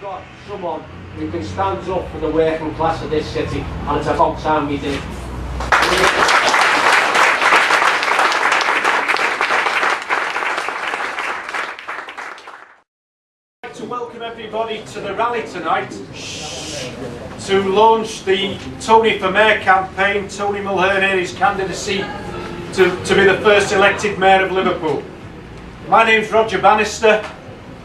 got someone who can stand up for the working class of this city, and it's about time we did. I'd like to welcome everybody to the rally tonight to launch the Tony for Mayor campaign. Tony Mulhearn in his candidacy to be the first elected Mayor of Liverpool. My name's Roger Bannister.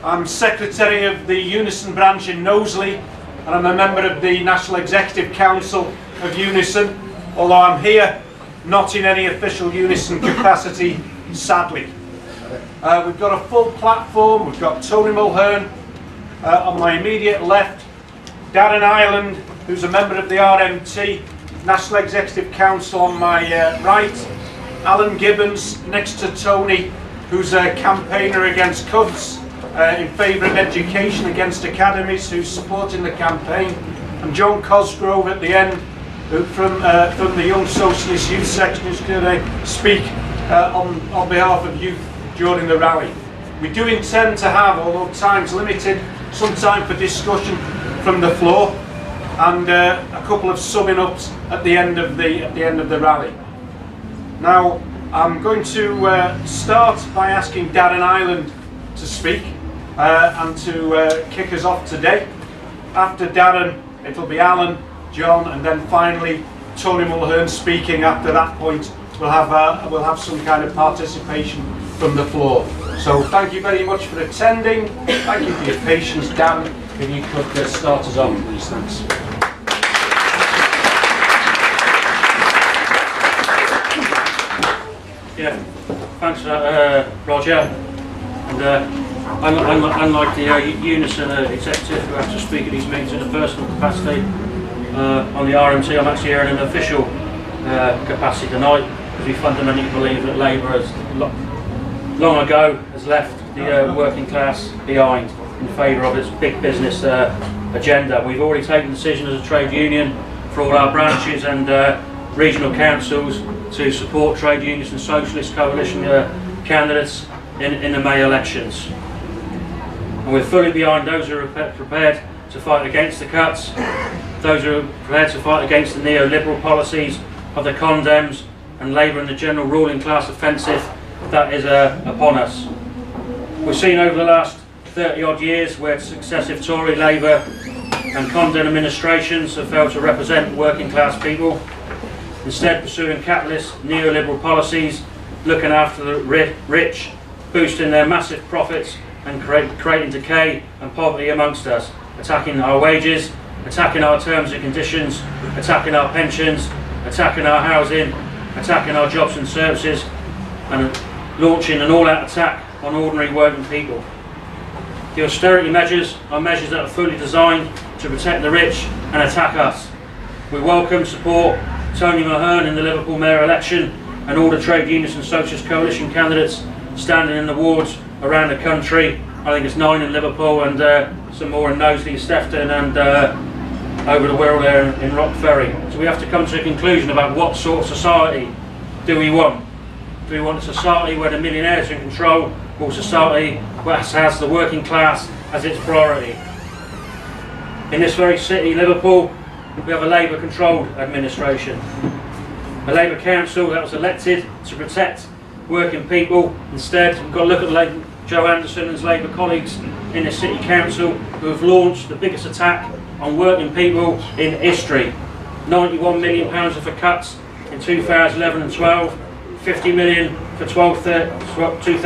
I'm Secretary of the Unison branch in Knowsley, and I'm a member of the National Executive Council of Unison, although I'm here not in any official Unison capacity, sadly. We've got a full platform. We've got Tony Mulhearn on my immediate left, Darren Ireland, who's a member of the RMT, National Executive Council, on my right, Alan Gibbons next to Tony, who's a campaigner against CUBS, in favour of education against academies, who's supporting the campaign, and John Cosgrove at the end, who from the Young Socialist Youth section, who's going to speak on behalf of youth during the rally. We do intend to have, although time's limited, some time for discussion from the floor, and a couple of summing ups at the end of the rally. Now, I'm going to start by asking Darren Ireland to speak and to kick us off today. After Darren, it'll be Alan, John, and then finally Tony Mulhearn speaking. After that point, we'll have some kind of participation from the floor. So thank you very much for attending. Thank you for your patience. Darren, if you could start us off, please. Thanks. Yeah, thanks for that, Roger. And unlike the Unison executive who has to speak at these meetings in a personal capacity, on the RMT I'm actually here in an official capacity tonight, because we fundamentally believe that Labour has long ago has left the working class behind in favour of its big business agenda. We've already taken the decision as a trade union for all our branches and regional councils to support trade unions and socialist coalition candidates in the May elections. And we're fully behind those who are prepared to fight against the cuts, those who are prepared to fight against the neoliberal policies of the Condems and Labour and the general ruling class offensive that is upon us. We've seen over the last 30 odd years where successive Tory, Labour and Condem administrations have failed to represent working class people, instead pursuing capitalist neoliberal policies, looking after the rich, boosting their massive profits and creating decay and poverty amongst us, attacking our wages, attacking our terms and conditions, attacking our pensions, attacking our housing, attacking our jobs and services, and launching an all-out attack on ordinary working people. The austerity measures are measures that are fully designed to protect the rich and attack us. We welcome, support Tony Mulhearn in the Liverpool Mayor election and all the trade unions and socialist coalition candidates standing in the wards around the country. I think it's 9 in Liverpool and some more in Knowsley, Stefton and over the Wirral there in Rock Ferry. So we have to come to a conclusion about what sort of society do we want. Do we want a society where the millionaires are in control, or a society which has the working class as its priority? In this very city, Liverpool, we have a Labour-controlled administration. A Labour council that was elected to protect working people. Instead, we've got to look at Joe Anderson and his Labour colleagues in the City Council, who have launched the biggest attack on working people in history. £91 million worth of cuts in 2011 and 12, 50 million for 2012 to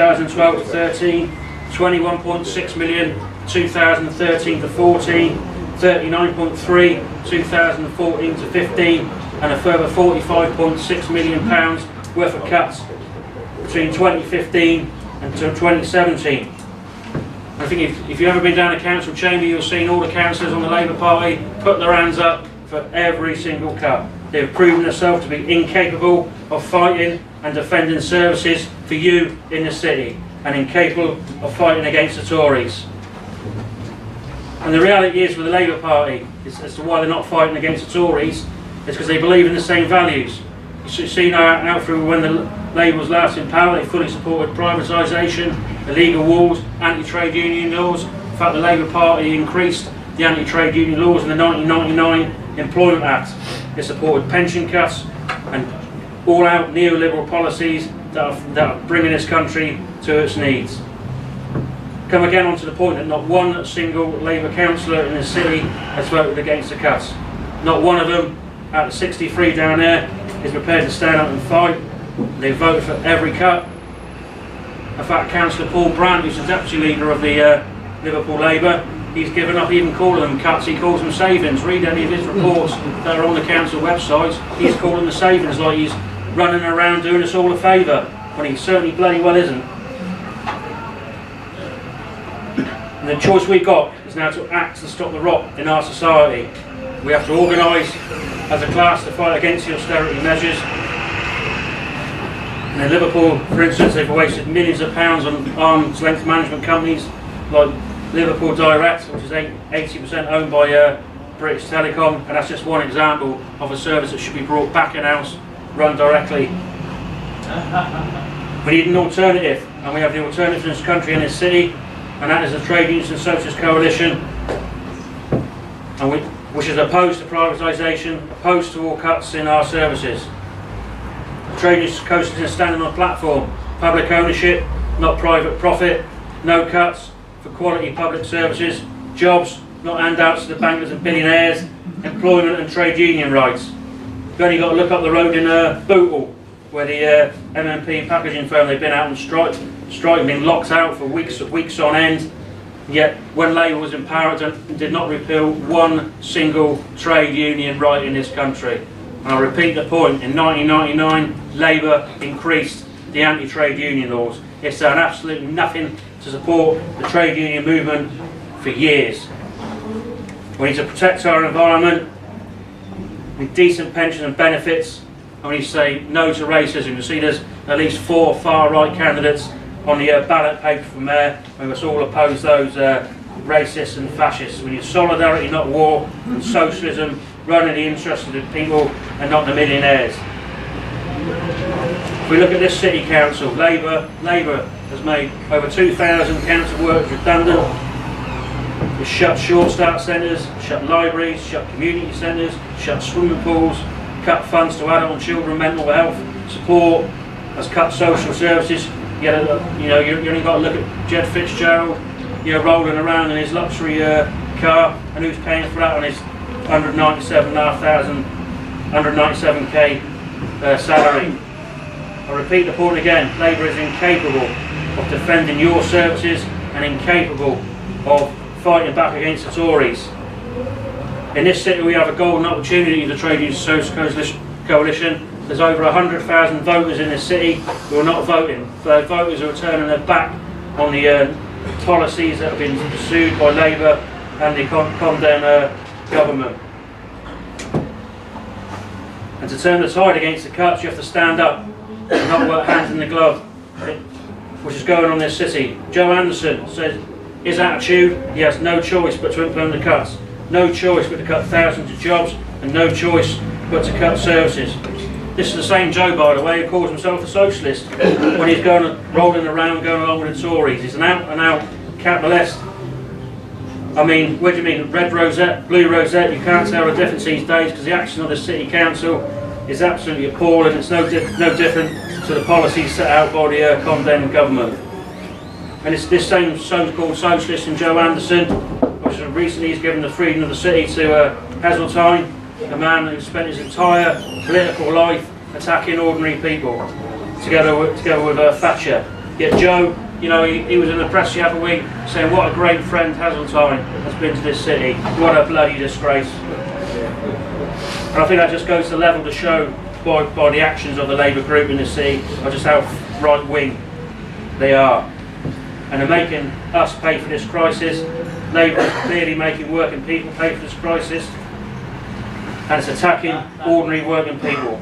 13, 21.6 million 2013 to 14, 39.3 2014 to 15, and a further £45.6 million worth of cuts between 2015 and 2017. I think if you've ever been down a council chamber, you'll seen all the councillors on the Labour Party put their hands up for every single cut. They've proven themselves to be incapable of fighting and defending services for you in the city, and incapable of fighting against the Tories. And the reality is with the Labour Party, as to why they're not fighting against the Tories, is because they believe in the same values. You see now out through when the Labour was last in power, they fully supported privatisation, illegal wars, anti-trade union laws. In fact, the Labour Party increased the anti-trade union laws and the 1999 Employment Act. It supported pension cuts and all-out neoliberal policies that are bringing this country to its needs. Come again on to the point that not one single Labour councillor in the city has voted against the cuts. Not one of them, out of 63 down there, is prepared to stand up and fight. They voted for every cut. In fact, Councillor Paul Brandt, who's the deputy leader of the Liverpool Labour, he's given up even calling them cuts, he calls them savings. Read any of his reports that are on the council websites, he's calling them savings like he's running around doing us all a favour, when he certainly bloody well isn't. And the choice we've got is now to act to stop the rot in our society. We have to organise as a class to fight against the austerity measures. And in Liverpool, for instance, they've wasted millions of pounds on arm's length management companies like Liverpool Direct, which is 80% owned by British Telecom, and that's just one example of a service that should be brought back in-house, run directly. We need an alternative, and we have the alternative in this country and this city, and that is the Trade Unions and Socialist Coalition, and which is opposed to privatisation, opposed to all cuts in our services. The Trade Unions Coalition is standing on a platform: public ownership, not private profit, no cuts for quality public services, jobs, not handouts to the bankers and billionaires, employment and trade union rights. You've only got to look up the road in Bootle, where the MMP packaging firm, they've been out on strike, been locked out for weeks on end, yet when Labour was in power it did not repeal one single trade union right in this country. And I'll repeat the point, in 1999 Labour increased the anti-trade union laws. It's done absolutely nothing to support the trade union movement for years. We need to protect our environment with decent pension and benefits, and we need to say no to racism. You see there's at least 4 far-right candidates on the ballot paper from there. We must all oppose those racists and fascists. We need solidarity, not war, and socialism, running the interests of the people and not the millionaires. If we look at this city council, Labour has made over 2,000 council workers redundant. It's shut short start centres, shut libraries, shut community centres, shut swimming pools, cut funds to adult and children mental health support, has cut social services. You know, you only got to look at Jed Fitzgerald, rolling around in his luxury car, and who's paying for that on his 197k salary. I repeat the point again, Labour is incapable of defending your services and incapable of fighting back against the Tories. In this city we have a golden opportunity of the Trade Unions Socialist Coalition. There's over 100,000 voters in this city who are not voting. They're voters who are turning their back on the policies that have been pursued by Labour and the condemned government. And to turn the tide against the cuts, you have to stand up and not work hands in the glove, which is going on in this city. Joe Anderson says his attitude, he has no choice but to implement the cuts. No choice but to cut thousands of jobs, and no choice but to cut services. This is the same Joe, by the way, who calls himself a socialist when he's rolling around going along with the Tories. He's an out-and-out capitalist. I mean, what do you mean, red rosette, blue rosette? You can't tell the difference these days because the action of the city council is absolutely appalling. It's no different to the policies set out by the condemned government. And it's this same so-called socialist in Joe Anderson, which recently has given the freedom of the city to Heseltine, a man who spent his entire political life attacking ordinary people, together with Thatcher. Yet Joe, he was in the press the other week saying what a great friend Heseltine has been to this city. What a bloody disgrace. And I think that just goes to level to show by the actions of the Labour group in the city of just how right-wing they are. And they're making us pay for this crisis. Labour is clearly making working people pay for this crisis, and it's attacking ordinary working people.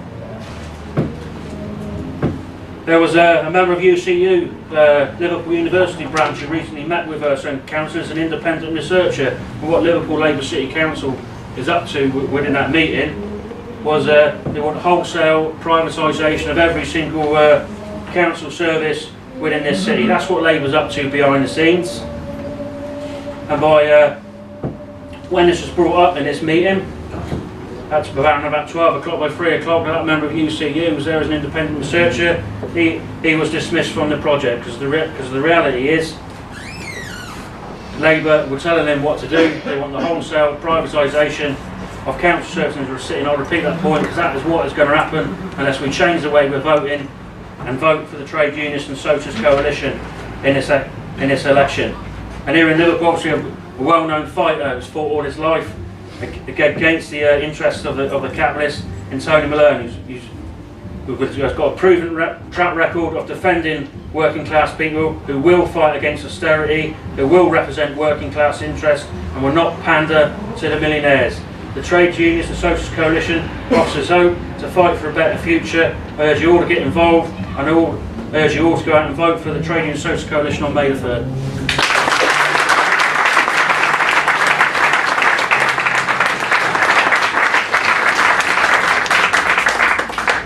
There was a member of UCU, Liverpool University branch, who recently met with some councillors and independent researcher, and what Liverpool Labour City Council is up to within that meeting was they want wholesale privatisation of every single council service within this city. That's what Labour's up to behind the scenes. And by when this was brought up in this meeting, at around about 12 o'clock, by 3 o'clock, that member of UCU was there as an independent researcher. He was dismissed from the project because the reality is Labour were telling them what to do. They want the wholesale privatisation of council services. I'll repeat that point because that is what is going to happen unless we change the way we're voting and vote for the trade unionists and socialist coalition in this election. And here in Liverpool, obviously a well-known fighter who's fought all his life against the interests of the capitalists in Tony Mulhearn, who's got a proven track record of defending working class people, who will fight against austerity, who will represent working class interests and will not pander to the millionaires. The trade unions, the socialist coalition offers hope to fight for a better future. I urge you all to get involved, and I urge you all to go out and vote for the trade union socialist coalition on May the 3rd.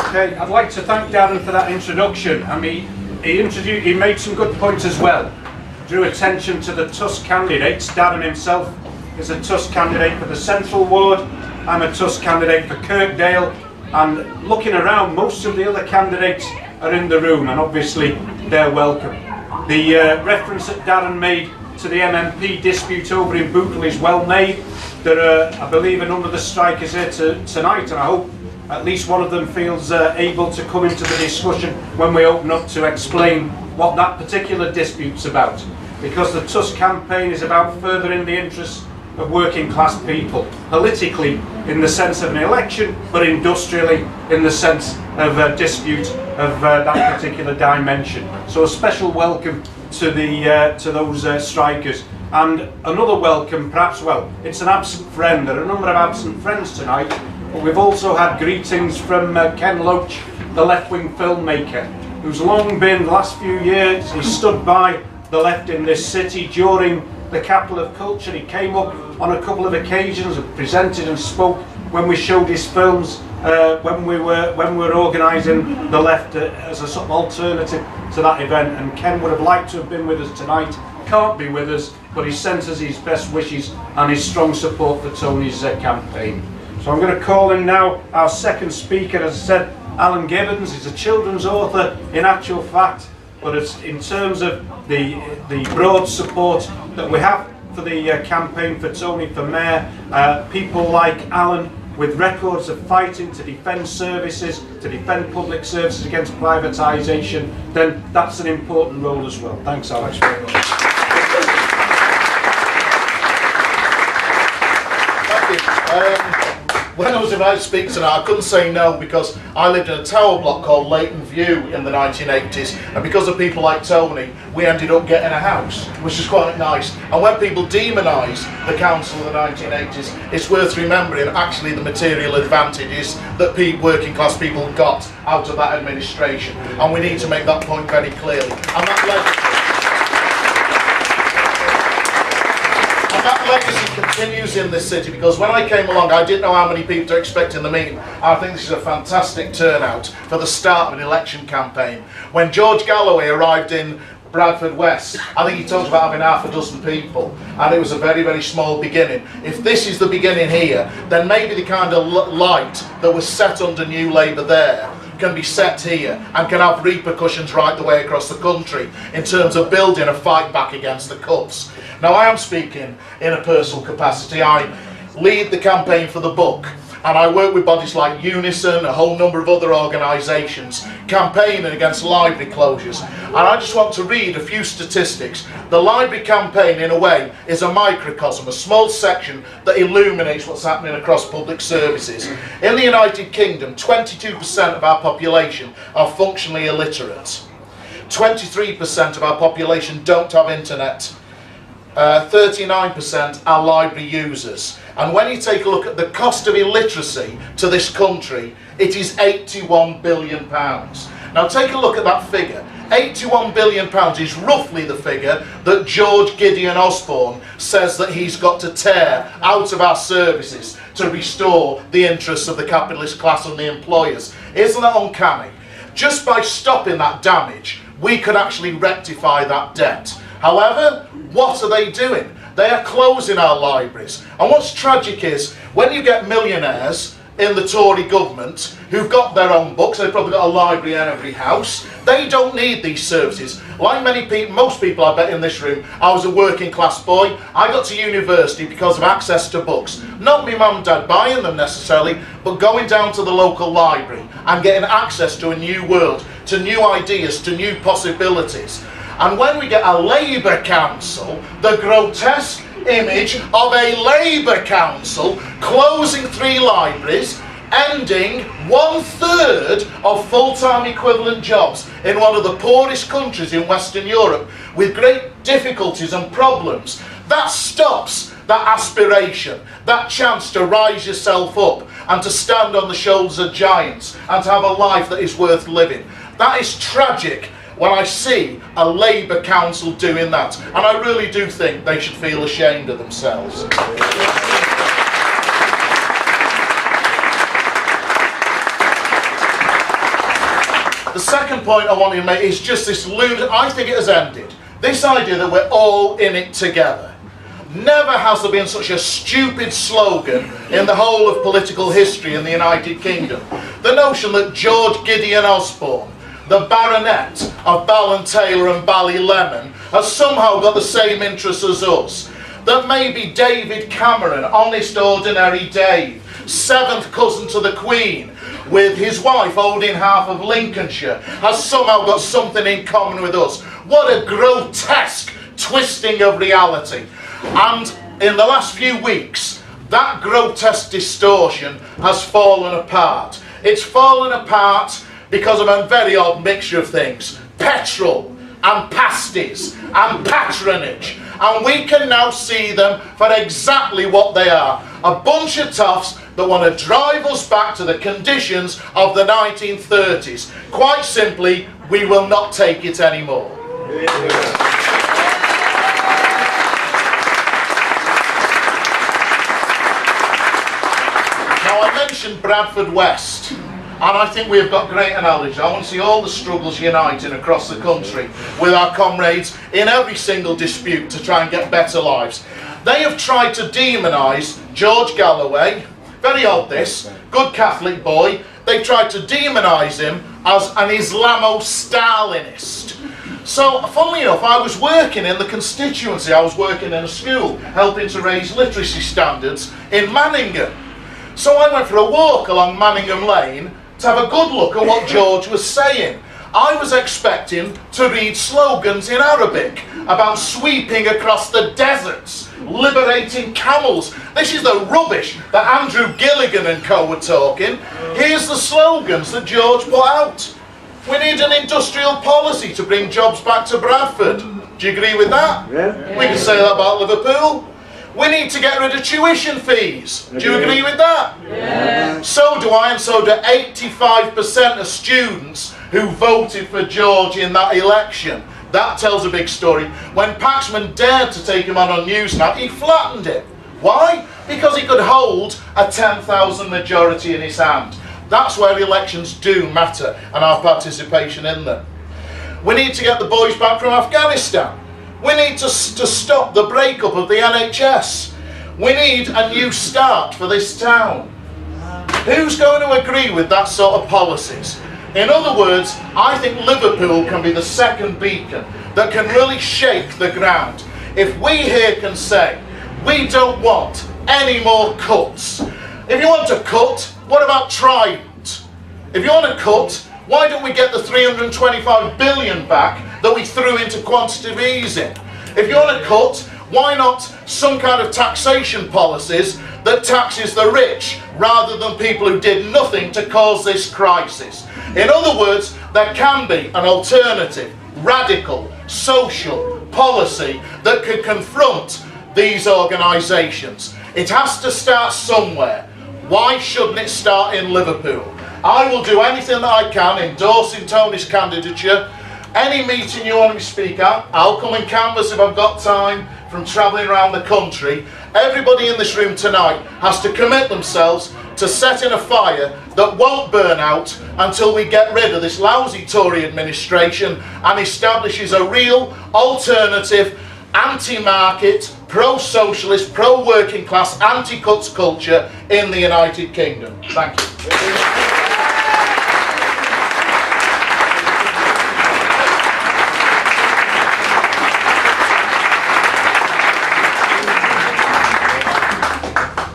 Okay, I'd like to thank Darren for that introduction. I mean, he made some good points as well. Drew attention to the Tusk candidates. Darren himself is a Tusk candidate for the Central Ward. I'm a Tusk candidate for Kirkdale. And looking around, most of the other candidates are in the room, and obviously they're welcome. The reference that Darren made to the MMP dispute over in Bootle is well made. There are, I believe, a number of the strikers here tonight, and I hope at least one of them feels able to come into the discussion when we open up to explain what that particular dispute's about. Because the Tusk campaign is about furthering the interests of working class people, politically in the sense of an election, but industrially in the sense of a dispute of that particular dimension. So a special welcome to those strikers. And another welcome, perhaps, well, it's an absent friend. There are a number of absent friends tonight, but we've also had greetings from Ken Loach, the left-wing filmmaker, who's long been, the last few years, he stood by the left in this city during the capital of culture. He came up on a couple of occasions and presented and spoke when we showed his films, when we were organising the left as a sort of alternative to that event. And Ken would have liked to have been with us tonight, can't be with us, but he sent us his best wishes and his strong support for Tony's campaign. So I'm going to call in now our second speaker. As I said, Alan Gibbons is a children's author in actual fact, but it's in terms of the broad support that we have for the campaign for Tony for Mayor, people like Alan with records of fighting to defend services, to defend public services against privatisation, then that's an important role as well. Thanks, Alex, very much. Thank you. When I was invited to speak tonight, I couldn't say no because I lived in a tower block called Leighton View in the 1980s, and because of people like Tony, we ended up getting a house, which is quite nice. And when people demonise the council of the 1980s, it's worth remembering actually the material advantages that working class people got out of that administration, and we need to make that point very clearly. And that legacy continues in this city, because when I came along I didn't know how many people to expect in the meeting. I think this is a fantastic turnout for the start of an election campaign. When George Galloway arrived in Bradford West, I think he talked about having half a dozen people, and it was a very, very small beginning. If this is the beginning here, then maybe the kind of light that was set under New Labour there can be set here and can have repercussions right the way across the country in terms of building a fight back against the cuts. Now, I am speaking in a personal capacity. I lead the campaign for the book, and I work with bodies like Unison, a whole number of other organisations, campaigning against library closures. And I just want to read a few statistics. The library campaign, in a way, is a microcosm, a small section that illuminates what's happening across public services. In the United Kingdom, 22% of our population are functionally illiterate. 23% of our population don't have internet. 39% are library users. And when you take a look at the cost of illiteracy to this country, it is £81 billion. Now take a look at that figure. £81 billion is roughly the figure that George Gideon Osborne says that he's got to tear out of our services to restore the interests of the capitalist class and the employers. Isn't that uncanny? Just by stopping that damage, we could actually rectify that debt. However, what are they doing? They are closing our libraries. And what's tragic is, when you get millionaires in the Tory government who've got their own books, they've probably got a library in every house, they don't need these services. Like many people, most people I bet in this room, I was a working class boy. I got to university because of access to books. Not me mum and dad buying them necessarily, but going down to the local library and getting access to a new world, to new ideas, to new possibilities. And when we get a Labour Council, the grotesque image of a Labour Council closing 3 libraries, ending 1/3 of full-time equivalent jobs in one of the poorest countries in Western Europe with great difficulties and problems, that stops that aspiration, that chance to rise yourself up and to stand on the shoulders of giants and to have a life that is worth living. That is tragic when I see a Labour Council doing that, and I really do think they should feel ashamed of themselves. The second point I want to make is just this I think it has ended. This idea that we're all in it together. Never has there been such a stupid slogan in the whole of political history in the United Kingdom. The notion that George Gideon Osborne, the Baronet of Ballantaylor and Ballylemon, has somehow got the same interests as us. That maybe David Cameron, honest ordinary Dave, 7th cousin to the Queen, with his wife holding half of Lincolnshire, has somehow got something in common with us. What a grotesque twisting of reality. And in the last few weeks, that grotesque distortion has fallen apart. It's fallen apart because of a very odd mixture of things. Petrol and pasties and patronage. And we can now see them for exactly what they are. A bunch of toffs that want to drive us back to the conditions of the 1930s. Quite simply, we will not take it anymore. Now, I mentioned Bradford West, and I think we have got great analogies. I want to see all the struggles uniting across the country with our comrades in every single dispute to try and get better lives. They have tried to demonise George Galloway. Very odd this, good Catholic boy. They tried to demonise him as an Islamo-Stalinist. So, funnily enough, I was working in the constituency, I was working in a school, helping to raise literacy standards in Manningham. So I went for a walk along Manningham Lane to have a good look at what George was saying. I was expecting to read slogans in Arabic about sweeping across the deserts, liberating camels. This is the rubbish that Andrew Gilligan and co were talking. Here's the slogans that George put out. We need an industrial policy to bring jobs back to Bradford. Do you agree with that? Yeah. We can say that about Liverpool. We need to get rid of tuition fees. Do you agree with that? Yeah. So do I, and so do 85% of students who voted for George in that election. That tells a big story. When Paxman dared to take him on Newsnight, he flattened it. Why? Because he could hold a 10,000 majority in his hand. That's where elections do matter, and our participation in them. We need to get the boys back from Afghanistan. We need to stop the breakup of the NHS. We need a new start for this town. Who's going to agree with that sort of policies? In other words, I think Liverpool can be the second beacon that can really shake the ground. If we here can say, we don't want any more cuts. If you want to cut, what about Trident? If you want to cut, why don't we get the 325 billion back that we threw into quantitative easing? If you want to cut, why not some kind of taxation policies that taxes the rich rather than people who did nothing to cause this crisis? In other words, there can be an alternative, radical, social policy that could confront these organisations. It has to start somewhere. Why shouldn't it start in Liverpool? I will do anything that I can endorsing Tony's candidature. Any meeting you want me to speak at, I'll come and canvass if I've got time from travelling around the country. Everybody in this room tonight has to commit themselves to setting a fire that won't burn out until we get rid of this lousy Tory administration and establishes a real alternative anti-market, pro-socialist, pro-working class, anti-cuts culture in the United Kingdom. Thank you.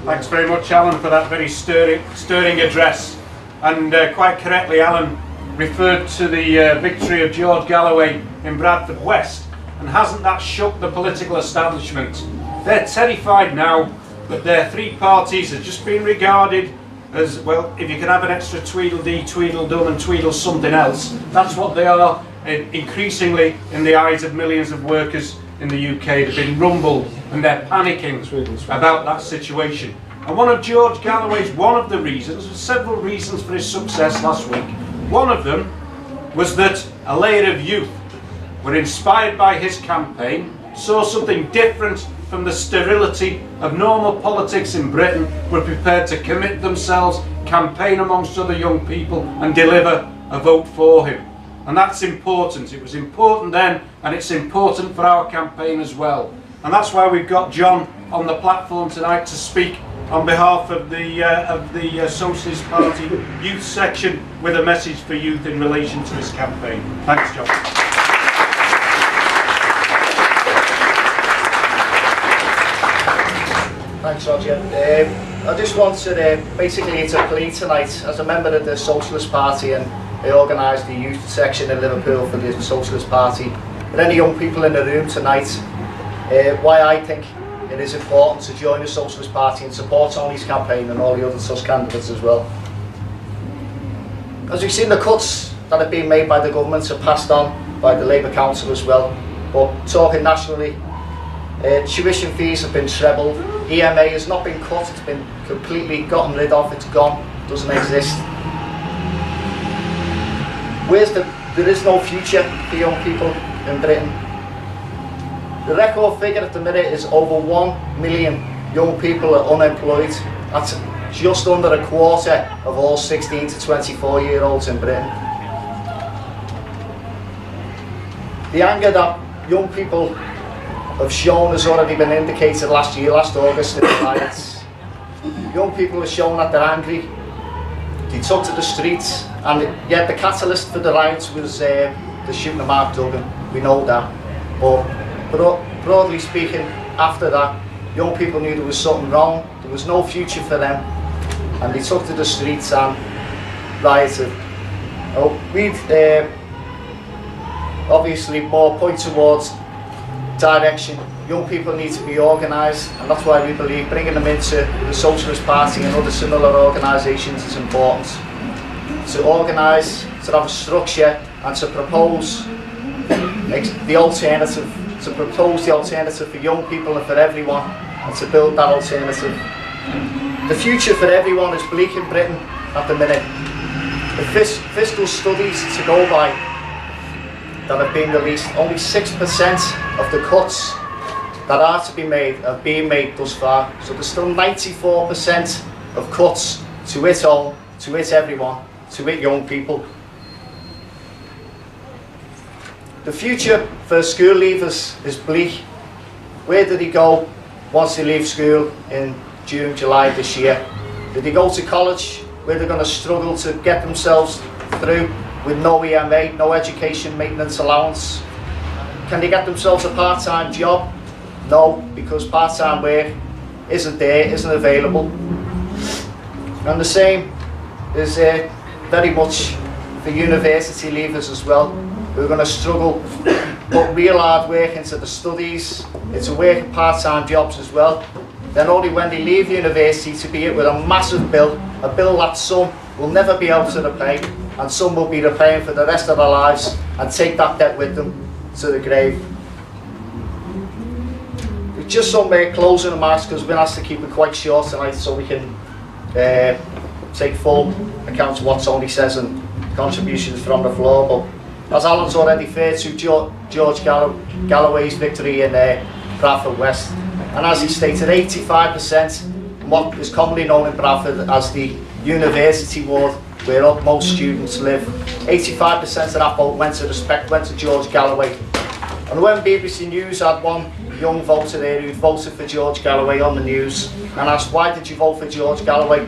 Thanks very much, Alan, for that very stirring address. And quite correctly, Alan referred to the victory of George Galloway in Bradford West. And hasn't that shook the political establishment? They're terrified now that their three parties have just been regarded as, well, if you can have an extra Tweedledee, Tweedledum and Tweedle something else, that's what they are increasingly in the eyes of millions of workers in the UK. They've been rumbled and they're panicking about that situation. And one of George Galloway's, one of the reasons, several reasons for his success last week, one of them was that a layer of youth were inspired by his campaign, saw something different from the sterility of normal politics in Britain, were prepared to commit themselves, campaign amongst other young people and deliver a vote for him. And that's important. It was important then, and it's important for our campaign as well. And that's why we've got John on the platform tonight to speak on behalf of the Socialist Party youth section with a message for youth in relation to this campaign. Thanks, John. Thanks, Roger. I just wanted, basically it's a plea tonight. As a member of the Socialist Party, and I organised the youth section in Liverpool for the Socialist Party, with any young people in the room tonight, why I think it is important to join the Socialist Party and support Tony's campaign and all the other SUS candidates as well. As we've seen, the cuts that have been made by the government are passed on by the Labour Council as well. But talking nationally, tuition fees have been trebled. EMA has not been cut, it's been completely gotten rid of, it's gone, doesn't exist. There is no future for young people in Britain. The record figure at the minute is over 1 million young people are unemployed. That's just under a quarter of all 16 to 24-year-olds in Britain. The anger that young people have shown has already been indicated last August in the riots. Young people have shown that they're angry. They took to the streets, and yet the catalyst for the riots was the shooting of Mark Duggan. We know that. But broadly speaking, after that, young people knew there was something wrong. There was no future for them, and they took to the streets and rioted. We'd obviously more point towards direction. Young people need to be organised, and that's why we believe bringing them into the Socialist Party and other similar organisations is important. To organise, to have a structure, and to propose the alternative. To propose the alternative for young people and for everyone, and to build that alternative. The future for everyone is bleak in Britain at the minute. The fiscal studies to go by that have been released, only 6% of the cuts that are to be made have been made thus far. So there's still 94% of cuts to hit all, to hit everyone, to hit young people. The future for school leavers is bleak. Where did they go once they leave school in June, July this year? Did they go to college, where they're going to struggle to get themselves through with no EMA, no education maintenance allowance? Can they get themselves a part-time job? No, because part-time work isn't there, isn't available. And the same is very much for university leavers as well. We're going to struggle, put real hard work into the studies, into working part-time jobs as well. Then only when they leave university to be hit with a massive bill, a bill that some will never be able to repay, and some will be repaying for the rest of their lives and take that debt with them to the grave. Just some closing remarks, because we've been asked to keep it quite short tonight so we can take full account of what Tony says and contributions from the floor. But as Alan's already referred to, George Galloway's victory in Bradford West, and as he stated, 85%, what is commonly known in Bradford as the university ward, where most students live, 85% of that vote went to George Galloway. And when BBC News had one young voter there who voted for George Galloway on the news and asked, why did you vote for George Galloway?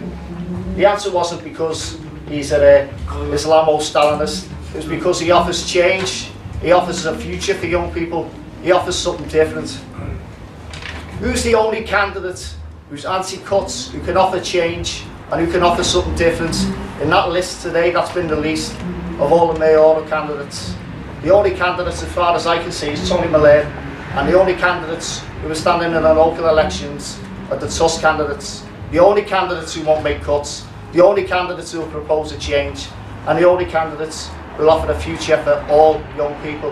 The answer wasn't because he's an Islamo-Stalinist. It was because he offers change, he offers a future for young people, he offers something different. Who's the only candidate who's anti-cuts, who can offer change and who can offer something different in that list today that's been released of all the mayoral candidates? The only candidates, as far as I can see, is Tony Mulhearn, and the only candidates who are standing in the local elections are the Tusk candidates. The only candidates who won't make cuts, the only candidates who will propose a change, and the only candidates who will offer a future for all young people.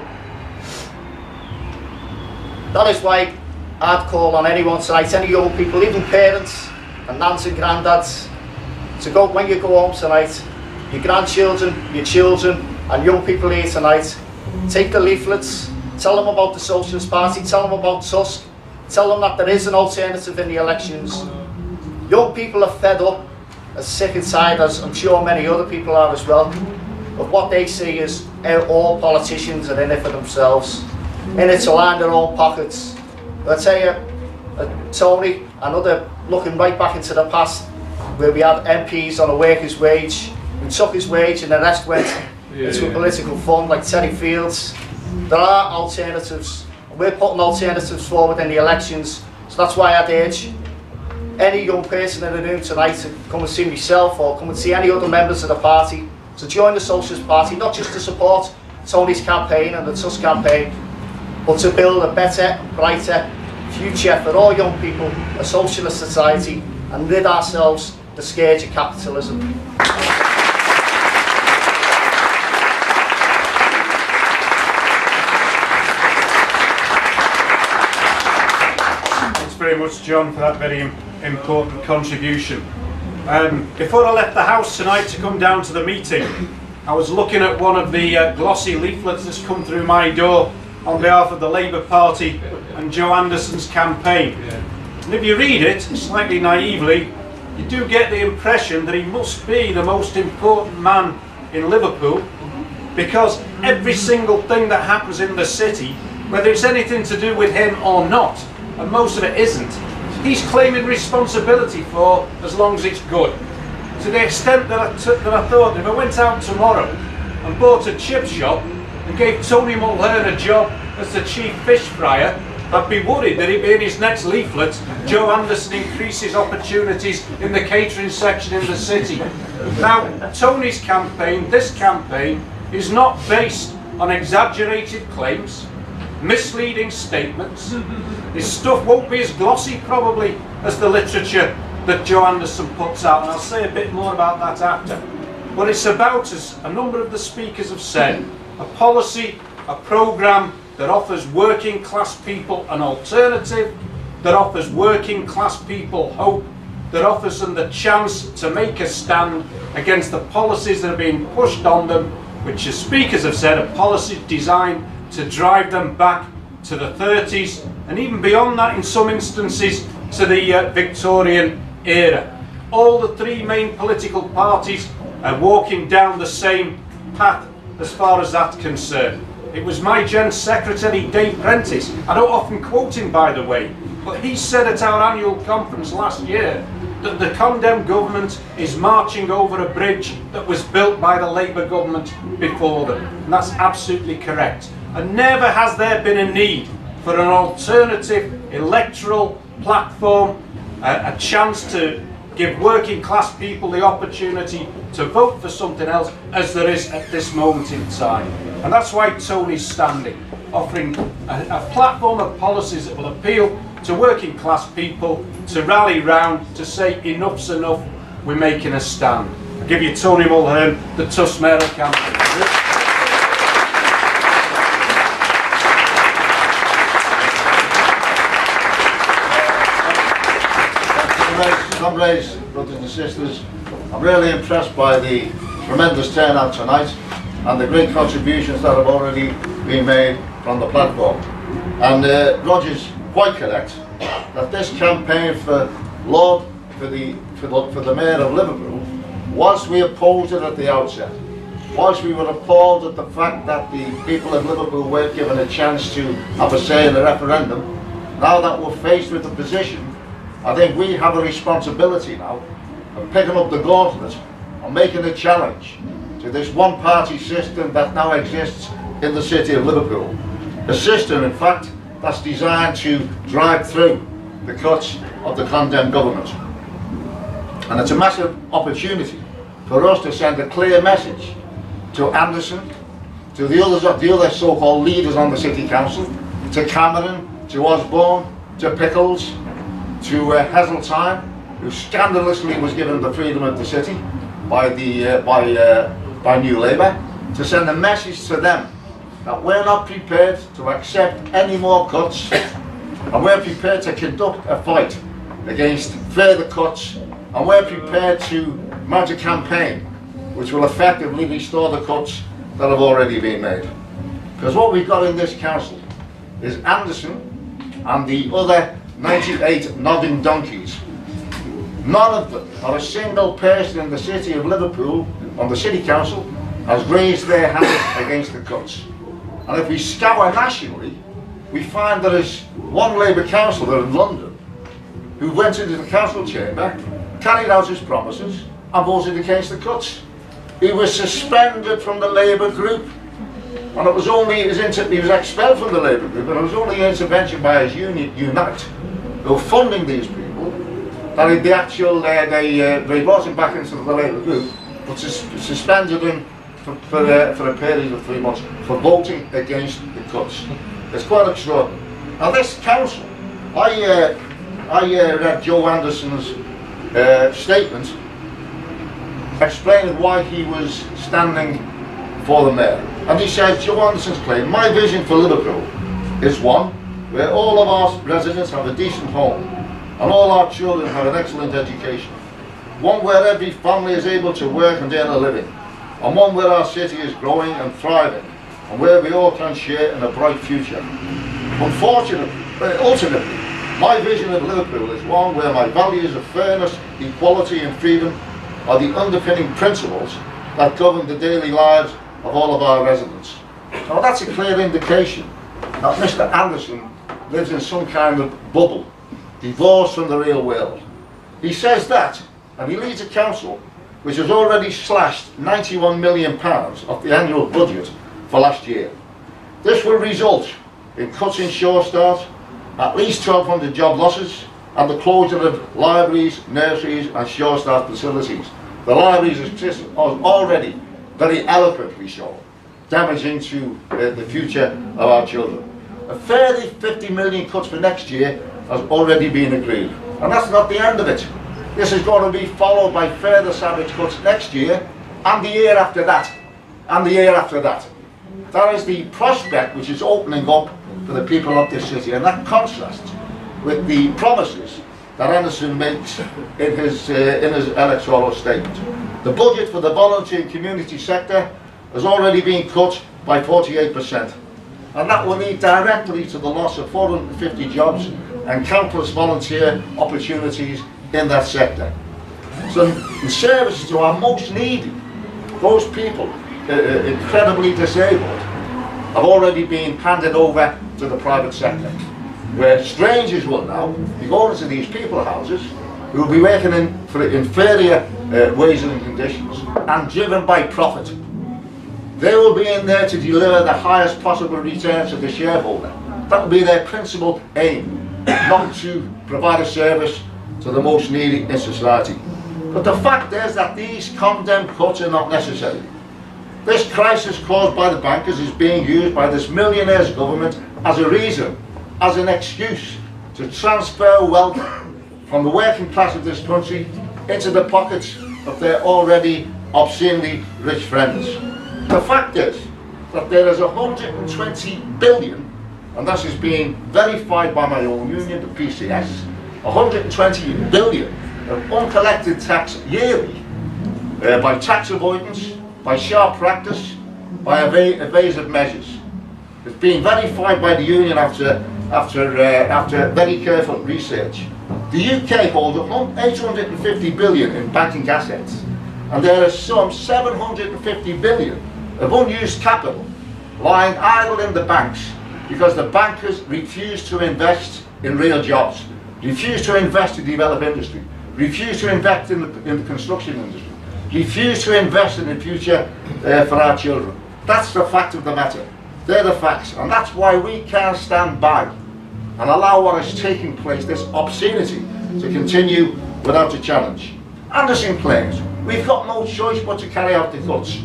That is why I'd call on anyone tonight, any young people, even parents and nans and granddads, to go, when you go home tonight, your grandchildren, your children and young people here tonight, take the leaflets, tell them about the Socialist Party, tell them about Tusk, tell them that there is an alternative in the elections. Young people are fed up, as sick and tired, as I'm sure many other people are as well, of what they see as all politicians are in it for themselves, in it to line their own pockets. But I tell you, Tony and other, looking right back into the past, where we had MPs on a worker's wage, who took his wage and the rest went into a political fund like Terry Fields. There are alternatives. We're putting alternatives forward in the elections, so that's why I'd urge any young person in the room tonight to come and see myself or come and see any other members of the party to join the Socialist Party, not just to support Tony's campaign and the Tusk campaign, but to build a better, brighter future for all young people, a socialist society, and rid ourselves the scourge of capitalism. Thanks very much, John, for that very important contribution. Before I left the house tonight to come down to the meeting, I was looking at one of the glossy leaflets that's come through my door on behalf of the Labour Party and Joe Anderson's campaign. And if you read it, slightly naively, you do get the impression that he must be the most important man in Liverpool, because every single thing that happens in the city, whether it's anything to do with him or not, and most of it isn't, he's claiming responsibility for as long as it's good. To the extent that I thought if I went out tomorrow and bought a chip shop and gave Tony Mulhearn a job as the chief fish fryer, I'd be worried that he'd be in his next leaflet, Joe Anderson increases opportunities in the catering section in the city. Now, Tony's campaign, this campaign, is not based on exaggerated claims, misleading statements. His stuff won't be as glossy probably as the literature that Joe Anderson puts out, and I'll say a bit more about that after. What it's about, as a number of the speakers have said, a policy, a programme that offers working class people an alternative, that offers working class people hope, that offers them the chance to make a stand against the policies that are being pushed on them, which, as speakers have said, are policies designed to drive them back to the 30s and even beyond that in some instances to the Victorian era. All the three main political parties are walking down the same path as far as that's concerned. It was my Gen Secretary Dave Prentice, I don't often quote him by the way, but he said at our annual conference last year that the condemned government is marching over a bridge that was built by the Labour government before them. And that's absolutely correct. And never has there been a need for an alternative electoral platform, a chance to give working class people the opportunity to vote for something else as there is at this moment in time. And that's why Tony's standing, offering a platform of policies that will appeal to working class people to rally round, to say enough's enough, we're making a stand. I'll give you Tony Mulhearn, the Tusk Mayoral campaign. Comrades, brothers and sisters, I'm really impressed by the tremendous turnout tonight and the great contributions that have already been made from the platform. And Roger's quite correct that this campaign for the Mayor of Liverpool, whilst we opposed it at the outset, whilst we were appalled at the fact that the people of Liverpool weren't given a chance to have a say in the referendum, now that we're faced with the position, I think we have a responsibility now of picking up the gauntlet and making a challenge to this one-party system that now exists in the city of Liverpool. A system, in fact, that's designed to drive through the cuts of the condemned government. And it's a massive opportunity for us to send a clear message to Anderson, to the other so-called leaders on the City Council, to Cameron, to Osborne, to Pickles, to Heseltine, who scandalously was given the freedom of the city by New Labour, to send a message to them that we're not prepared to accept any more cuts, and we're prepared to conduct a fight against further cuts, and we're prepared to mount a campaign which will effectively restore the cuts that have already been made. Because what we've got in this council is Anderson and the other 98 nodding donkeys. None of them, not a single person in the city of Liverpool on the city council has raised their hand against the cuts. And if we scour nationally, we find there is one Labour councillor in London who went into the council chamber, carried out his promises and voted against the cuts. He was suspended from the Labour group, and it was only he was expelled from the Labour group, and it was only intervention by his union, Unite, who were funding these people, that they brought him back into the Labour group, but suspended him for a period of 3 months for voting against the cuts. It's quite extraordinary. Now this council, I read Joe Anderson's statement explaining why he was standing for the mayor. And he says, Joe Anderson's claim, my vision for Liverpool is one where all of our residents have a decent home and all our children have an excellent education. One where every family is able to work and earn a living, and one where our city is growing and thriving, and where we all can share in a bright future. Ultimately, my vision of Liverpool is one where my values of fairness, equality and freedom are the underpinning principles that govern the daily lives of all of our residents. Now that's a clear indication that Mr. Anderson lives in some kind of bubble, divorced from the real world. He says that, and he leads a council which has already slashed £91 million of the annual budget for last year. This will result in cuts in Sure Start, at least 1,200 job losses, and the closure of libraries, nurseries and Sure Start facilities. The libraries are already very eloquently shown, damaging to the future of our children. A further 50 million cuts for next year has already been agreed. And that's not the end of it. This is going to be followed by further savage cuts next year, and the year after that, and the year after that. That is the prospect which is opening up for the people of this city, and that contrasts with the promises that Anderson makes in his electoral statement. The budget for the voluntary and community sector has already been cut by 48%, and that will lead directly to the loss of 450 jobs and countless volunteer opportunities in that sector. So in service to our most needy, those people incredibly disabled, have already been handed over to the private sector, where strangers will now be going into these people houses who will be working for inferior wages and conditions and driven by profit. They will be in there to deliver the highest possible return to the shareholder. That will be their principal aim, not to provide a service to the most needy in society. But the fact is that these condemned cuts are not necessary. This crisis caused by the bankers is being used by this millionaire's government as a reason, as an excuse to transfer wealth from the working class of this country into the pockets of their already obscenely rich friends. The fact is that there is 120 billion, and this is being verified by my own union, the PCS, 120 billion of uncollected tax yearly by tax avoidance, by sharp practice, by evasive measures. It's been verified by the union after very careful research. The UK holds 850 billion in banking assets, and there is some 750 billion of unused capital lying idle in the banks because the bankers refuse to invest in real jobs, refuse to invest to develop industry, refuse to invest in the construction industry, refuse to invest in the future for our children. That's the fact of the matter. They're the facts, and that's why we can't stand by and allow what is taking place, this obscenity, to continue without a challenge. Anderson claims we've got no choice but to carry out the cuts,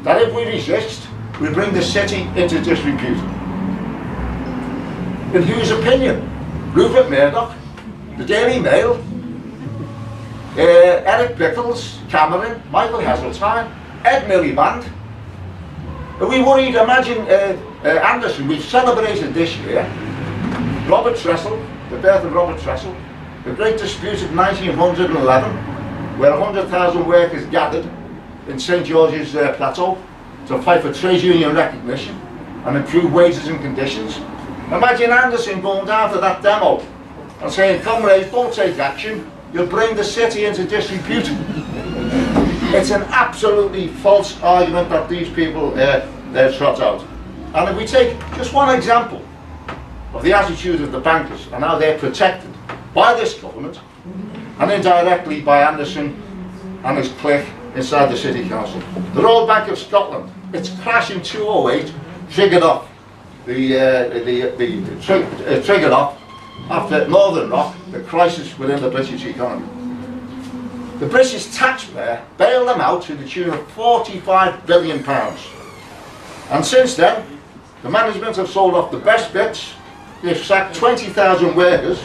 that if we resist, we bring the city into disrepute. In whose opinion? Rupert Murdoch, the Daily Mail, Eric Pickles, Cameron, Michael Heseltine, Ed Miliband. Are we worried? Imagine Anderson, we've celebrated this year Robert Tressel, the birth of Robert Tressel, the great dispute of 1911, where 100,000 workers gathered in St George's Plateau to fight for trade union recognition and improve wages and conditions. Imagine Anderson going down to that demo and saying, comrades, don't take action, you'll bring the city into disrepute. It's an absolutely false argument that these people trot out. And if we take just one example of the attitude of the bankers and how they're protected by this government and indirectly by Anderson and his clique inside the City Council. The Royal Bank of Scotland, its crash in 2008 triggered off triggered off after Northern Rock, the crisis within the British economy. The British taxpayer bailed them out to the tune of £45 billion. And since then, the management have sold off the best bits, they've sacked 20,000 workers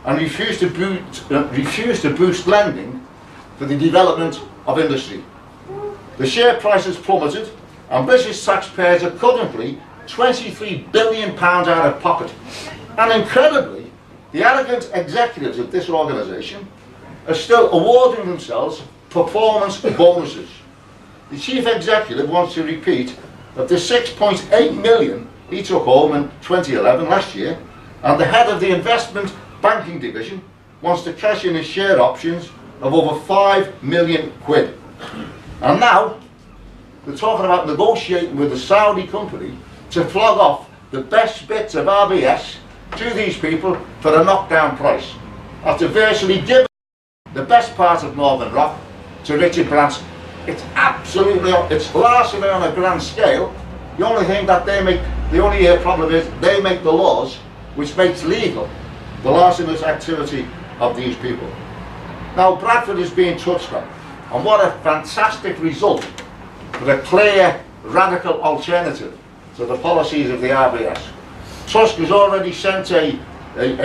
and refused to boost lending for the development of industry. The share price has plummeted and British taxpayers are currently £23 billion out of pocket. And incredibly, the arrogant executives of this organisation are still awarding themselves performance bonuses. The chief executive wants to repeat that the 6.8 million he took home in 2011, last year, and the head of the investment banking division wants to cash in his share options of over 5 million quid. And now they're talking about negotiating with a Saudi company to flog off the best bits of RBS to these people for a knockdown price, after virtually giving the best part of Northern Rock to Richard Branson. It's absolutely, it's larceny on a grand scale. The only thing that they make, the only problem is they make the laws which makes legal the larcenous activity of these people. Now Bradford is being touched on, and what a fantastic result for a clear, radical alternative to the policies of the RBS. Tusk has already sent a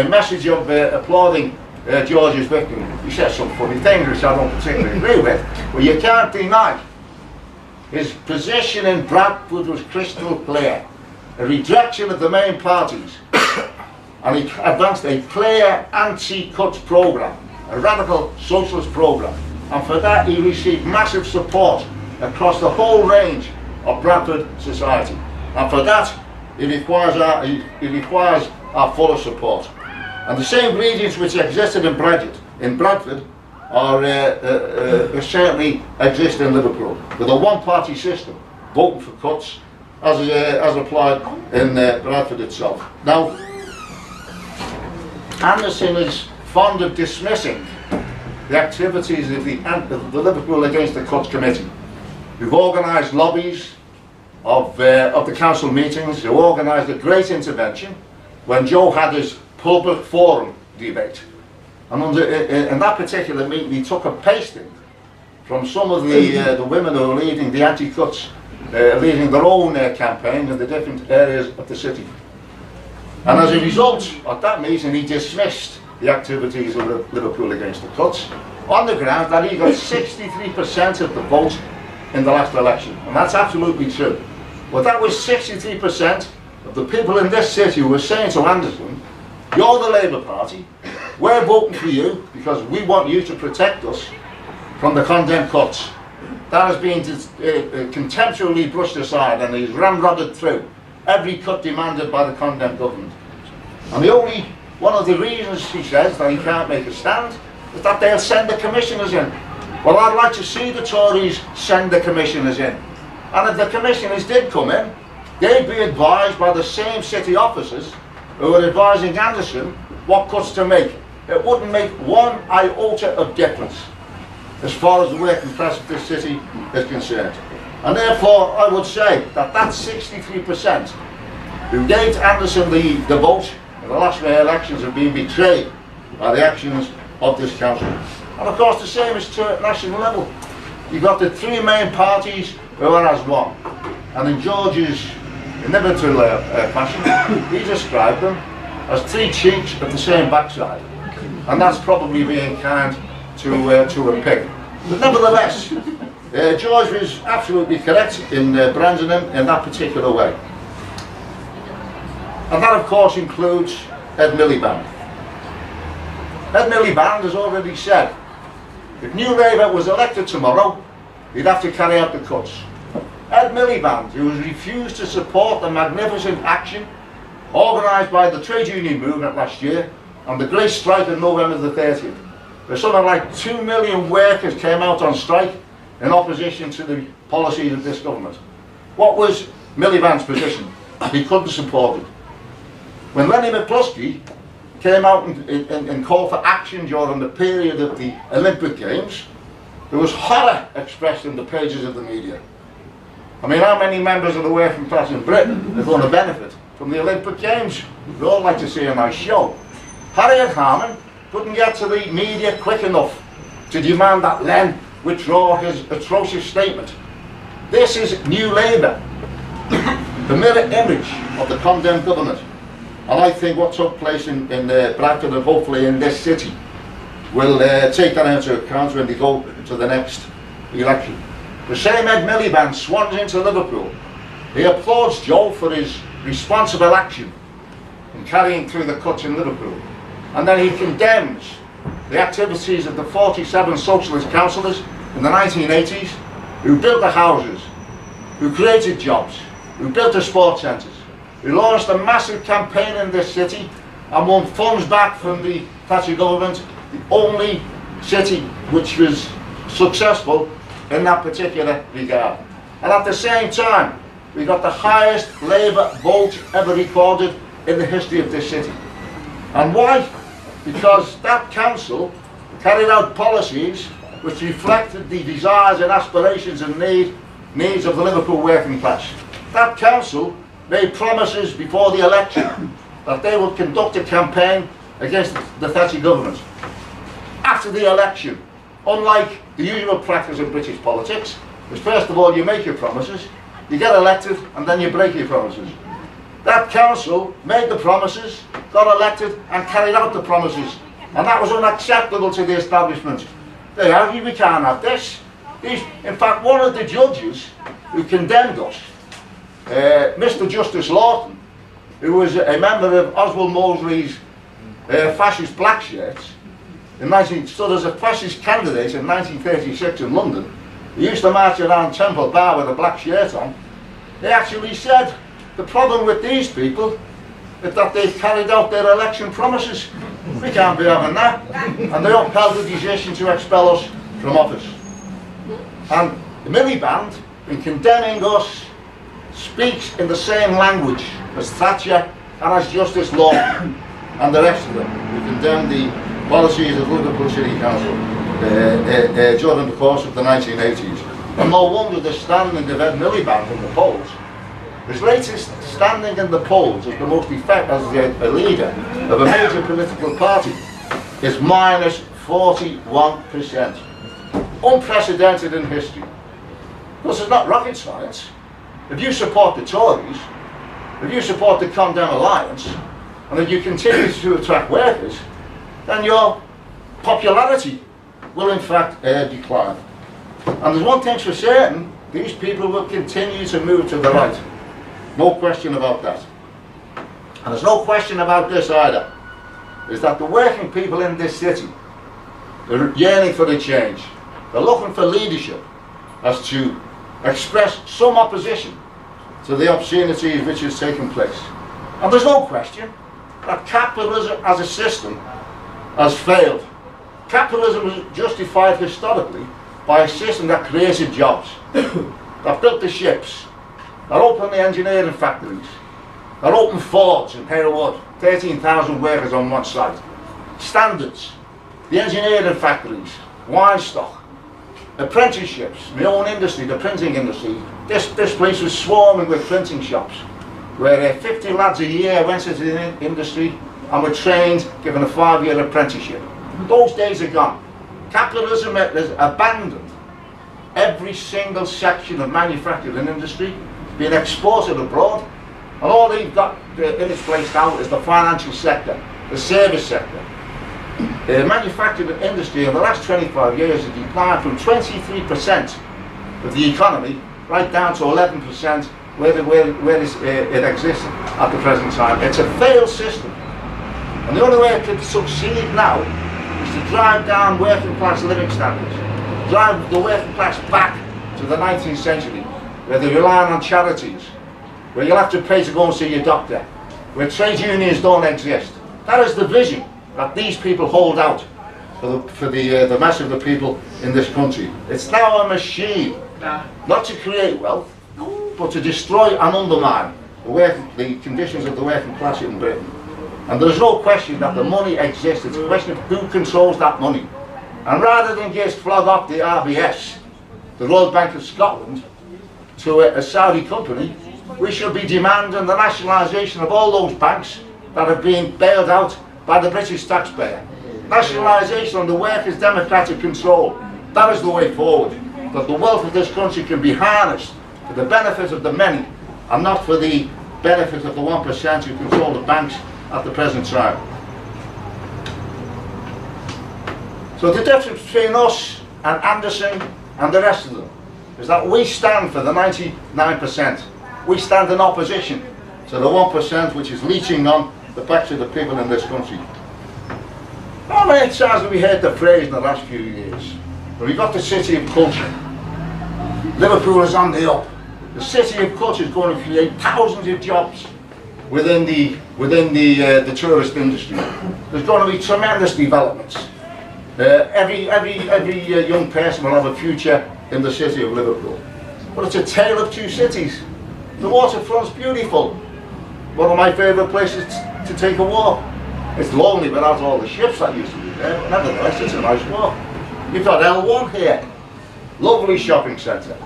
message of applauding George's victory. He says some funny things which I don't particularly agree with, but you can't deny his position in Bradford was crystal clear. A rejection of the main parties, and he advanced a clear anti-cuts programme, a radical socialist programme, and for that he received massive support across the whole range of Bradford society, and for that he requires our full support. And the same ingredients which existed in Bradford are certainly exist in Liverpool, with a one-party system, voting for cuts as applied in Bradford itself. Now, Anderson is fond of dismissing the activities of the Liverpool Against the Cuts Committee, who've organised lobbies of the council meetings, who organised a great intervention when Joe had his public forum debate. And in that particular meeting he took a pasting from some of the women who are leading the anti-cuts, leading their own campaign in the different areas of the city. And as a result of that meeting he dismissed the activities of Liverpool Against the Cuts on the ground that he got 63% of the vote in the last election. And that's absolutely true. But that was 63% of the people in this city who were saying to Anderson, you're the Labour Party, we're voting for you because we want you to protect us from the condemned cuts. That has been contemptuously brushed aside, and he's ramrodded through every cut demanded by the condemned government. And one of the reasons he says that he can't make a stand is that they'll send the commissioners in. Well, I'd like to see the Tories send the commissioners in. And if the commissioners did come in, they'd be advised by the same city officers who were advising Anderson what cuts to make. It wouldn't make one iota of difference as far as the working class of this city is concerned. And therefore, I would say that that 63% who gave Anderson the vote in the last mayor elections have been betrayed by the actions of this council. And of course, the same is true at national level. You've got the three main parties who are as one. And in George's inimitable fashion, he described them as three cheeks of the same backside. And that's probably being kind to a pig. But nevertheless, George was absolutely correct in branding him in that particular way. And that of course includes Ed Miliband. Ed Miliband has already said, if New Labour was elected tomorrow, he'd have to carry out the cuts. Ed Miliband, who has refused to support the magnificent action organised by the trade union movement last year and the great strike on November the 30th, where something like 2 million workers came out on strike in opposition to the policies of this government. What was Miliband's position? He couldn't support it. When Lenny McCluskey came out and called for action during the period of the Olympic Games, there was horror expressed in the pages of the media. I mean, how many members of the working class in Britain are going to benefit from the Olympic Games? We'd all like to see a nice show. Harriet Harman couldn't get to the media quick enough to demand that Len withdraw his atrocious statement. This is New Labour, the mirror image of the condemned government. And I think what took place in Bradford and hopefully in this city will take that into account when they go to the next election. The same Ed Miliband swans into Liverpool. He applauds Joe for his responsible action in carrying through the cuts in Liverpool. And then he condemns the activities of the 47 socialist councillors in the 1980s who built the houses, who created jobs, who built the sports centres, who launched a massive campaign in this city and won funds back from the Thatcher government, the only city which was successful in that particular regard. And at the same time, we got the highest Labour vote ever recorded in the history of this city. And why? Because that council carried out policies which reflected the desires and aspirations and needs of the Liverpool working class. That council made promises before the election that they would conduct a campaign against the Thatcher government. After the election, unlike the usual practice in British politics, is first of all you make your promises, you get elected, and then you break your promises. That council made the promises, got elected, and carried out the promises. And that was unacceptable to the establishment. They argued, we can't have this. In fact, one of the judges who condemned us, Mr. Justice Lawton, who was a member of Oswald Mosley's fascist black shirts, stood as a fascist candidate in 1936 in London. He used to march around Temple Bar with a black shirt on. He actually said, the problem with these people is that they've carried out their election promises. We can't be having that. And they upheld the decision to expel us from office. And Miliband, in condemning us, speaks in the same language as Thatcher and as Justice Lawton and the rest of them who condemned the policies of Liverpool City Council during the course of the 1980s. And no wonder the standing of Ed Miliband in the polls. His latest standing in the polls as the most effective, as a leader of a major political party, is minus 41%. Unprecedented in history. Because it's not rocket science. If you support the Tories, if you support the Condemn Alliance, and if you continue to attract workers, then your popularity will in fact decline. And there's one thing for certain, these people will continue to move to the right. No question about that. And there's no question about this either, is that the working people in this city are yearning for a change. They're looking for leadership as to express some opposition to the obscenities which has taken place. And there's no question that capitalism as a system has failed. Capitalism is justified historically by a system that created jobs, that built the ships, that opened the engineering factories, They're open Fords in Haywood, 13,000 workers on one site. Standards, the engineering factories, wine stock, apprenticeships, my own industry, the printing industry. This place was swarming with printing shops, where 50 lads a year went into the industry and were trained, given a 5-year apprenticeship. Those days are gone. Capitalism has abandoned every single section of manufacturing industry, being exported abroad, and all they've got in its place now is the financial sector, the service sector. The manufacturing industry in the last 25 years has declined from 23% of the economy right down to 11% where it exists at the present time. It's a failed system, and the only way it can succeed now is to drive down working class living standards, drive the working class back to the 19th century, where they're relying on charities, where you'll have to pay to go and see your doctor, where trade unions don't exist. That is the vision that these people hold out for the mass of the people in this country. It's now a machine, not to create wealth, but to destroy and undermine the conditions of the working class in Britain. And there's no question that the money exists. It's a question of who controls that money. And rather than just flog off the RBS, the Royal Bank of Scotland, to a Saudi company, we should be demanding the nationalisation of all those banks that have been bailed out by the British taxpayer. Nationalisation under workers' democratic control. That is the way forward. That the wealth of this country can be harnessed for the benefit of the many and not for the benefit of the 1% who control the banks at the present time. So the difference between us and Anderson and the rest of them is that we stand for the 99%. We stand in opposition to the 1% which is leeching on the backs of the people in this country. How many times have we heard the phrase in the last few years? When we got the city of culture, Liverpool is on the up. The city of culture is going to create thousands of jobs within the tourist industry. There's going to be tremendous developments. Every young person will have a future in the city of Liverpool. But it's a tale of two cities. The waterfront's beautiful. One of my favourite places to take a walk. It's lonely without all the ships that used to be there, but nevertheless it's a nice walk. You've got L1 here, lovely shopping centre.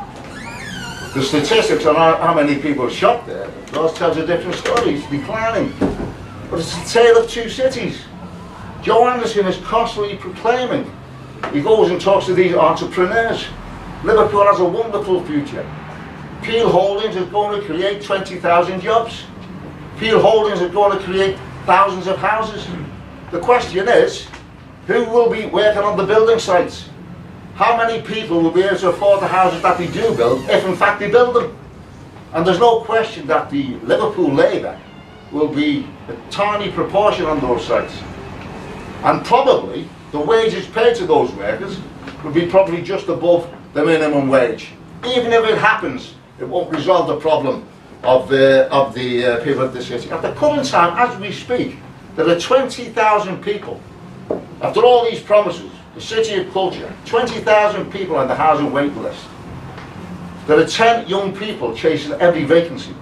The statistics on how many people shop there, those tells a different story. It's declining. But it's a tale of two cities. Joe Anderson is constantly proclaiming. He goes and talks to these entrepreneurs. Liverpool has a wonderful future. Peel Holdings is going to create 20,000 jobs. Peel Holdings is going to create thousands of houses. The question is, who will be working on the building sites? How many people will be able to afford the houses that they do build, if in fact they build them? And there's no question that the Liverpool labour will be a tiny proportion on those sites. And probably the wages paid to those workers will be probably just above the minimum wage. Even if it happens, it won't resolve the problem of the people of the city. At the current time, as we speak, there are 20,000 people. After all these promises, the City of Culture, 20,000 people on the housing waiting list. There are 10 young people chasing every vacancy.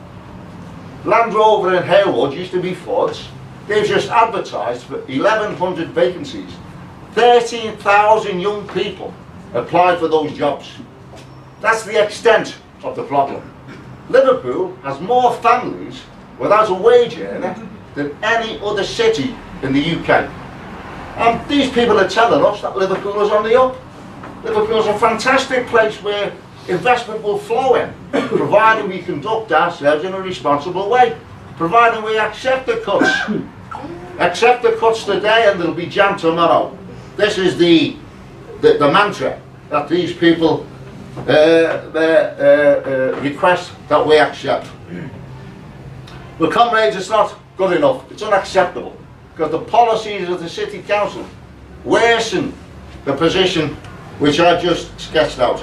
Land Rover in Haywood used to be Ford's. They've just advertised for 1,100 vacancies. 13,000 young people applied for those jobs. That's the extent of the problem. Liverpool has more families without a wage earner than any other city in the UK. And these people are telling us that Liverpool is on the up. Liverpool is a fantastic place where investment will flow in, providing we conduct ourselves in a responsible way, providing we accept the cuts. Accept the cuts today and they'll be jammed tomorrow. This is the mantra that these people request that we accept. But comrades, it's not good enough, it's unacceptable, because the policies of the City Council worsen the position which I just sketched out.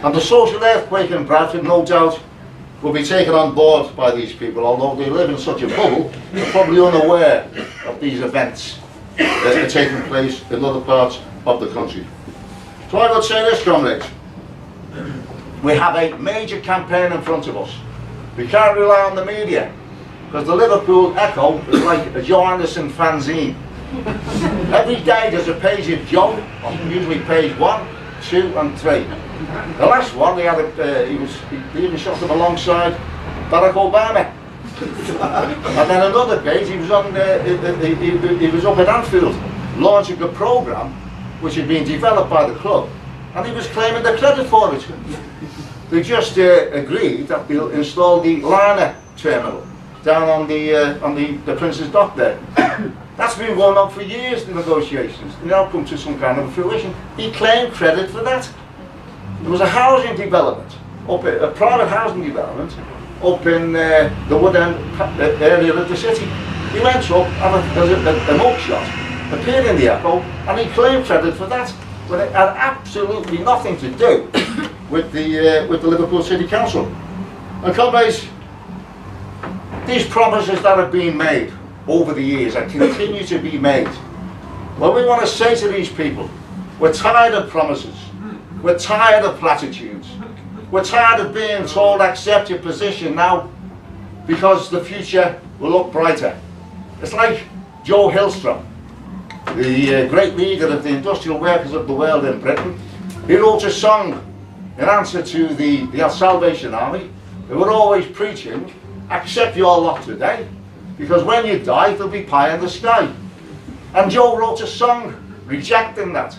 And the social earthquake in Bradford, no doubt, will be taken on board by these people, although they live in such a bubble, they're probably unaware of these events that are taking place in other parts of the country. So I would say this, comrades, we have a major campaign in front of us. We can't rely on the media, because the Liverpool Echo is like a Joe Anderson fanzine. Every day there's a page of Joe, on usually page 1, 2 and 3. The last one, they even shot him alongside Barack Obama. And then another page, he was on he was up at Anfield launching a programme which had been developed by the club, and he was claiming the credit for it. They just agreed that they'll install the liner terminal down on the Prince's Dock there. That's been going on for years, the negotiations. They now come to some kind of fruition. He claimed credit for that. There was a housing development, a private housing development, up in the Wood End area of the city. He went up, and a mugshot appeared in the Echo, and he claimed credit for that, but it had absolutely nothing to do with the Liverpool City Council. And comrades, these promises that have been made over the years and continue to be made, well, we want to say to these people, we're tired of promises, we're tired of platitudes, we're tired of being told accept your position now because the future will look brighter. It's like Joe Hillstrom, the great leader of the industrial workers of the world in Britain. He wrote a song in answer to the Salvation Army. They were always preaching, accept your lot today, because when you die there'll be pie in the sky. And Joe wrote a song rejecting that.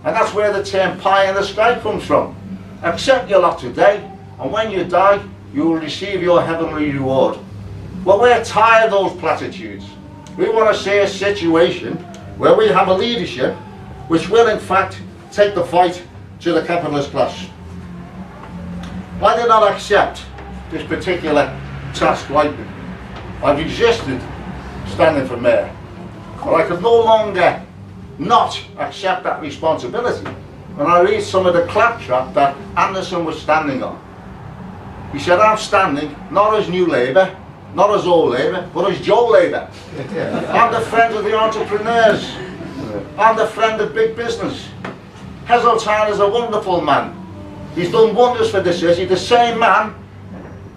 And that's where the term pie in the sky comes from. Accept your lot today, and when you die, you will receive your heavenly reward. Well, we're tired of those platitudes. We want to see a situation where we have a leadership which will in fact take the fight to the capitalist class. I did not accept this particular task lightly. I've resisted standing for mayor, but I could no longer not accept that responsibility when I read some of the claptrap that Anderson was standing on. He said, I'm standing not as New Labour, not as Old Labour, but as Joe Labour. I'm the friend of the entrepreneurs. I'm the friend of big business. Heseltine is a wonderful man. He's done wonders for the city. The same man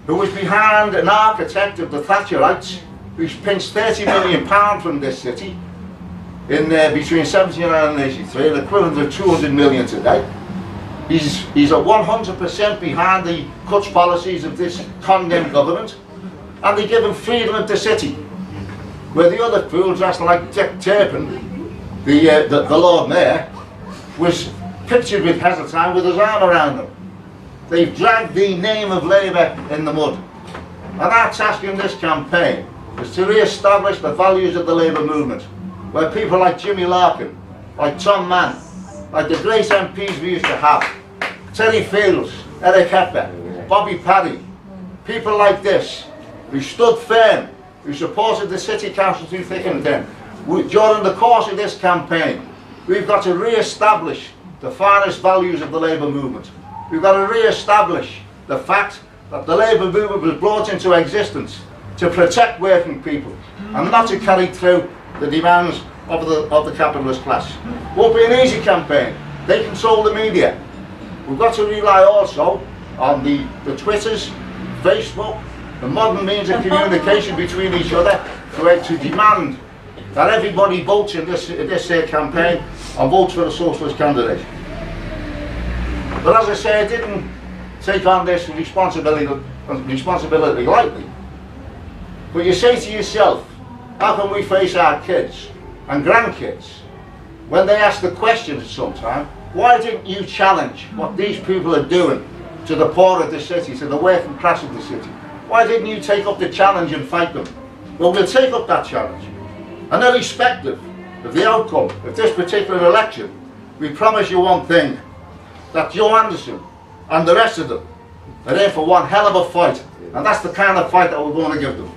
who was behind an architect of the Thatcherites, who's pinched £30 million from this city in between 79 and 83, the equivalent of 200 million today. He's at 100% behind the cuts policies of this condemned government, and they give him freedom of the city, where the other fool dressed like Dick Turpin, the Lord Mayor, was pictured with Heseltine with his arm around him. They've dragged the name of Labour in the mud. And our task in this campaign is to re-establish the values of the Labour movement, where people like Jimmy Larkin, like Tom Mann, like the great MPs we used to have, Terry Fields, Eric Hepburn, Bobby Paddy, people like this, who stood firm, who supported the City Council through thick and thin. During the course of this campaign, we've got to re-establish the finest values of the Labour movement. We've got to re-establish the fact that the Labour movement was brought into existence to protect working people and not to carry through the demands of the capitalist class. Won't be an easy campaign. They control the media. We've got to rely also on the Twitters, Facebook, the modern means of communication between each other to demand that everybody votes in this campaign and votes for a socialist candidate. But as I say, I didn't take on this responsibility lightly. But you say to yourself, how can we face our kids and grandkids when they ask the question at some time, why didn't you challenge what these people are doing to the poor of the city, to the working class of the city? Why didn't you take up the challenge and fight them? Well, we'll take up that challenge. And irrespective of the outcome of this particular election, we promise you one thing, that Joe Anderson and the rest of them are in for one hell of a fight. And that's the kind of fight that we're going to give them.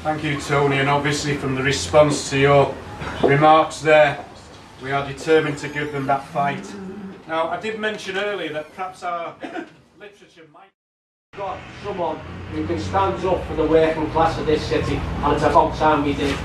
Thank you, Tony, and obviously from the response to your remarks there. We are determined to give them that fight. Now, I did mention earlier that perhaps our literature might... Got someone who can stand up for the working class of this city, and it's about time we did.